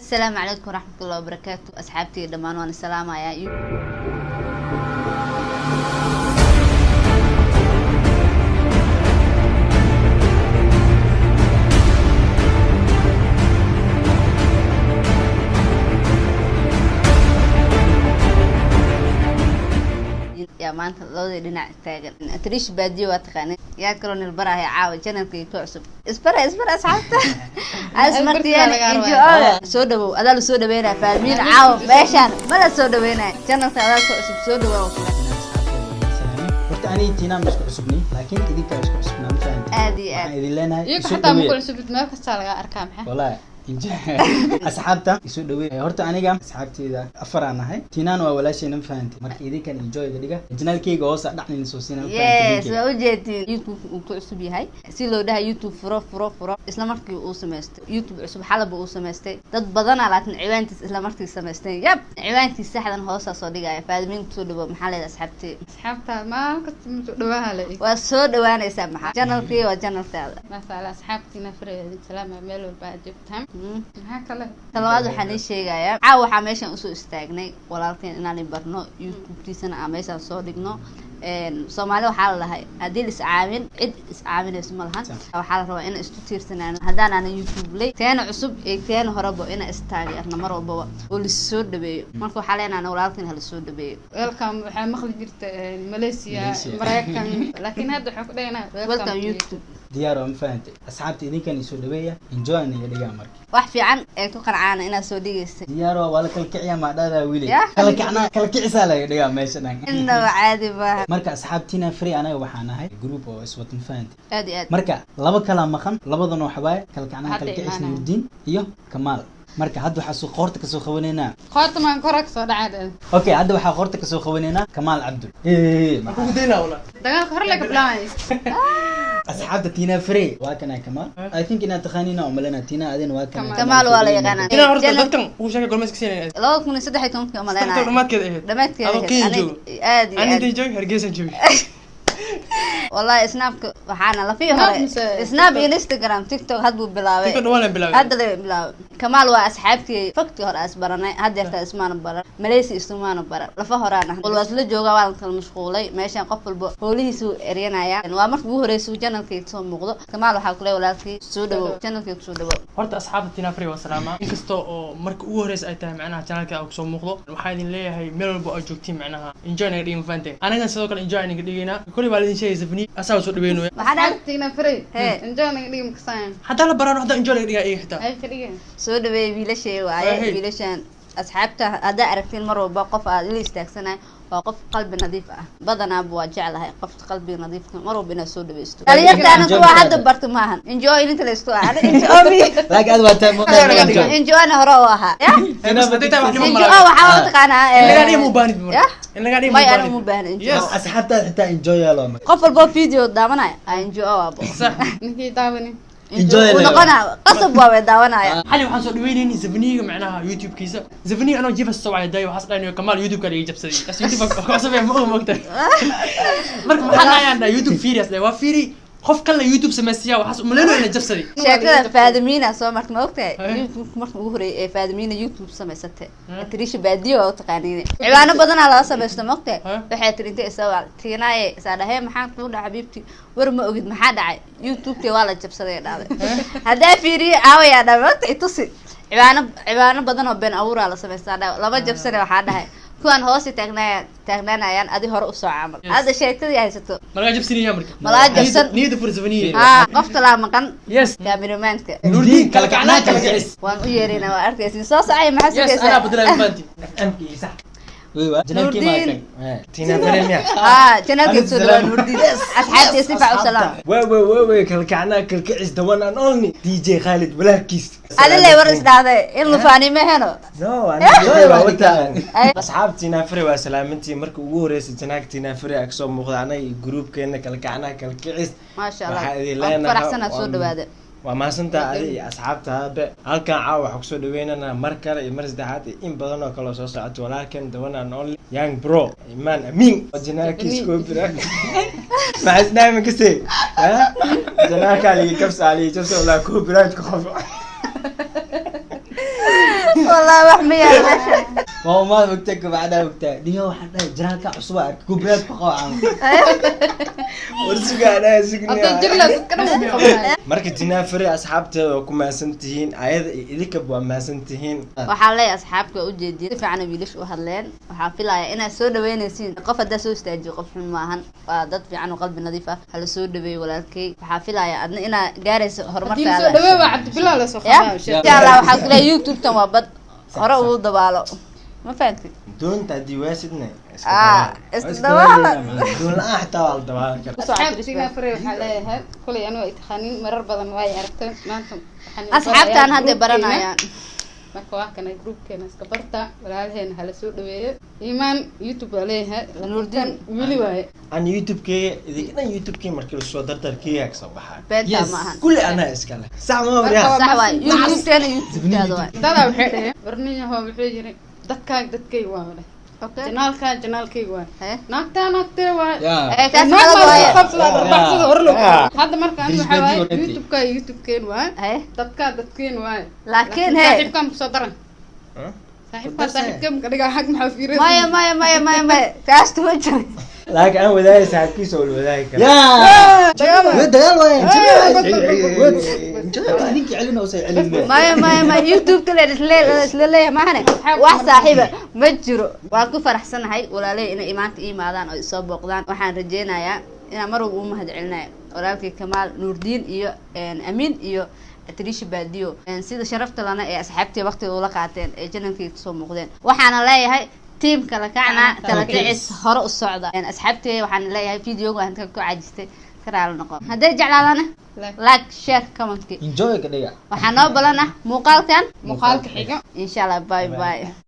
السلام عليكم ورحمة الله وبركاته أصحابتي دمان وأنا السلام يا يا ما أنت لو دينا تاجر تريش بادي واتقاني يا كلون البرا هي عاود جنبك توعصب اسبر أصحابته أسمرتي يعني سودو هذا سودو بينا فاهمين عاود ماشان ما سودو بينا جنبك هذا توعصب سودو أنا تينا مش كعصبني لكن إذا كعصب عصبنا مثلاً عادي إيه حتى ما كل سبت ما كسر أرقام ها والله أصحابته يسوي دوي هرت أنا جام أصحابتي إذا أفر أنا هاي تينان ولا شيء نفهمتي مرك إذا كان إنجوي كذا جنال كي جوز أدحني نسوسينا يس وجدتي يوتيوب وكعصبي هاي سيلو ده يوتيوب فرا إسلامك يوسمست يوتيوب عصب حلب يوسمست تد بدن على عوانتي إسلامك يوسمست يب عوانتي سحدا هوسا صديقة فادمين تسودوا محل أصحابتي ما كنت متدوها لي وسودوا أنا سامحة جنال كي وجنال تاعي مثلا أصحابتي نفرد سلام ميلو بعد جبتهم talabaad waxaan ii sheegayaa caaw waxa meeshan usoo istaagnay walaalkeen inaan barno youtube-tiisana aan meeshan soo dhigno Soomaali waxa la lahay hadii is caawin cid is caawinayso ma lahan waxa la rabaa in isu tiirsanaan hadaan aan youtube lay teen cusub ee teen horebo in istaageerna mar walba oo la soo dhabeeyo marka waxa leenahay walaalkeen hal soo dhabeeyo welcome waxa maqli jirta Malaysia Mareykan laakiin hadda waxa ku dhaynaa welcome youtube diyaar oo fahanti asxaabti idinkan isoo dhaweeya enjoy ina dhiga marka wax fiican ee ku qaracana ina soo dhigaysa diyaar oo wala kala kiciya ma dhaada wiili kala kicisa la dhiga meesha dhan inna caadi ba marka asxaabtina free anaga waxaan ahay group oo iswatan fahanti aad marka laba kala maqan labadan oo xabaay kala kicna kala kicisna Nuurdin iyo Kamaal marka hadda waxa soo qoorta ka soo qabanayna qoorta ma korak soo dhacay okay hadda waxa qoorta ka soo qabanayna Kamaal Abdul ma ku deena wala dagaalka hor laga bilaabay أصحاب تينا فري واكنا كمان I think إنها تخانينا وملنا تينا أذن واكنا كمال ولا يقانا تينا هرت دكتور هو شكل قول مسك سنة لو كنا صدق حيتهم كمان أنا دكتور ما كده إيه دمت كده أنا تيجي هرجيس نجوي والله سناب وحنا لا فيه سناب انستغرام تيك توك هاد بلاوي تيك توك ولا بلاوي هذا بلاوي كمال واصحابتي فكتي هور اسبرناي هاد يرتا اسمان بر ماليسي اسمان بر لفا هورانا قول wasla jooga waan kala mashquulay meeshan qof walba hoolihiisu eryanaya waa markii ugu horeyso channelkii soo muuqdo kamaal waxa ku leeyahay walaalkii soo dhawo channelkii soo dhawo horta asxaabta tina free waa salaama inkasto oo markii ugu horeyso ay tahay macnaha channelka uu soo muuqdo waxaan idin leeyahay meel walba oo joogtiin macnaha enjoy naga dhigin faante anaga sidoo kale enjoy naga dhigina kulli baa idin sheegaysa أساوي صوت بينه. waxaan aragtayna free enjoy naga dhigin kasaan hadda la barano hadda enjoy naga dhiga ay xitaa ay kaliya soo dhaweey wiilashay waaye wiilashan asxaabta hadda aragtiin mar walba qof aad la istaagsanay waa qof qalbi nadiif ah badanaa buu jecelahay qof qalbi nadiif ah mar walba inaa soo dhaweysto aliyadana kuwa hadda barto maahan enjoy inta la isku aan enjoy like aad wataa enjoy ana hore oo aha ina badita wax ma enjoy waxa taqaanaa inaga dhig mu baanid inaga dhig ma ana mu baahan yes asxaabta xitaa enjoy yalo qof walba video daawanaya enjoy abo sax ninkii daawani enjoy ونقنا قصب وداونا حالي waxaan soo dhaweynayni Zafniga macnaha YouTube kiisa Zafniga anoo jifa soo wacay waxaas dhaynay Kamaal YouTube ka jabsaday as YouTube ka sabay ma ogtay marka maxaa ayaan YouTube firias waa firi qof kale YouTube sameeyaa waxaas umaleeno inay jabsaday sheekada faadimiina soo markay ma ogtay YouTube markii ugu horeeyay ee faadimiina YouTube sameysatay tirish baadiyo oo taqaaniin ciwaano badan la sameeyay ma ogtay waxay tirintay soo tiinaaye saadahay maxaan ku dhac xabiibti war ma ogid maxaa dhacay YouTube waa la jabsaday dhacday hadaa fiiri aawaya dhamatay tusi ciwaano badan oo been abuur la sameeyay laba jabsaday waxa dhahay kuwan hoos taagnaanayaan adi hore u soo caamal hada sheekadii haysato malaga jabsiniya marka malaga jabsan niyada fursavaniye qofta la maqan yes cameramanka Nuurdin kala kacnaa kala kicis waan u yeerina waa arkaysi soo socay maxaa yes ana badalay banti amki sax ويوا جنالكي ما كان تينا فريميا جنالكي سودان نوردين أصحابتي سيفا وسلام وي كلكعنا كلكعس دوان ان اونلي دي جي خالد بلاكيس هذا اللي ورس هذا إلا فاني ما هنا نو انا وتا اصحابتي فري وسلامتي markii ugu horeysay janaagtina free aksoo muuqdaanay groupkeena kalkacna kalkicis ما شاء الله فرحسنا soo dhawaada وما سنتا علي أصحابتها هذا هل كان عاوح وكسر دويننا مركل يمرز دهات إن بدنا كلا صوصات ولكن دونا نقول يانج برو إيمان أمين وجناك كيسكو برا ما حسنا من كسي ها جناك علي كبس علي جبس ولا كوبرات كوفا wax ma yaalo وما مكتك بعدها وقتها دي هو حدا جرالك عصبة كبرات بقاعة warsuga anaa signi hadda jirla dadkana wuu qabanaya marka Tinafari asxaabteeda oo ku maasantihiin ayada idinka waa maasantihiin waxaan leeyahay asxaabka u jeediyay si fiican wiilish u hadleen waxaan filayaa inaad soo dhaweynaysiin qof hadda soo istaajiyo qof xun maahan waa dad fiican oo qalbi nadiif ah hala soo dhaweeyo walaalkay waxaan filayaa adna inaad gaarayso horumarkaada soo dhaweey waa Cabdi Bilaal soo ya qabanaya insha Allah waxaan ku leeyahay YouTube tan waa bad hore uu dabaalo ما فهمتي doonta diwaasidna استدواها doon la xataa wal dabaal kar asxaabta Tinafari waxa leeyahay kulay anu ay taxanin marar badan way aragtay maanta asxaabtaan hadda baranayaan marka waa kana groupkeena iska barta walaalaheen hala soo dhaweeyo iimaan YouTube leeyahay Nuurdin wili waaye aan YouTube-kee idinka YouTube-kee markii soo dardarkii ka soo baxay beenta maahan kulli ana iska leh sax ma wariya sax waay YouTube tan YouTube taado waay dada waxay dhahay barniyaha wuxuu yiri dadkay waa wada janaalkay waa naagtee waa ee ka baxsada horlo hadda markaan waxa waay YouTube-keen waa dadkeen waa laakiin saaxiibkan soo daran saaxiibkan ka dhiga xaq maxaa fiirin maya kaas tu wajah laakiin aan wadaay saaxiibkiisa oo wadaay kara يا دجال وين انك علينا وسي علينا ما YouTube kale isleeyahay maahane wax saaxiiba ma jiro waan ku faraxsanahay walaalay inay imaanta iimaadaan oo soo booqdaan waxaan rajeynayaa inaan mar walba u mahad celinayo walaalkay Kamaal Nuurdin iyo Amin iyo Trish Baadiyo sida sharafta lana ee asxaabtii waqtiga ula qaateen ee janankii soo muuqdeen waxaana leeyahay team kala kacna kala kicis hore u socda asxaabtii waxaan leeyahay video-ga aan ka caajistay karaal noqon haday jeclaadana like share comment enjoy ka dhiga waxaan noo balana muuqaalka xiga insha Allah bye bye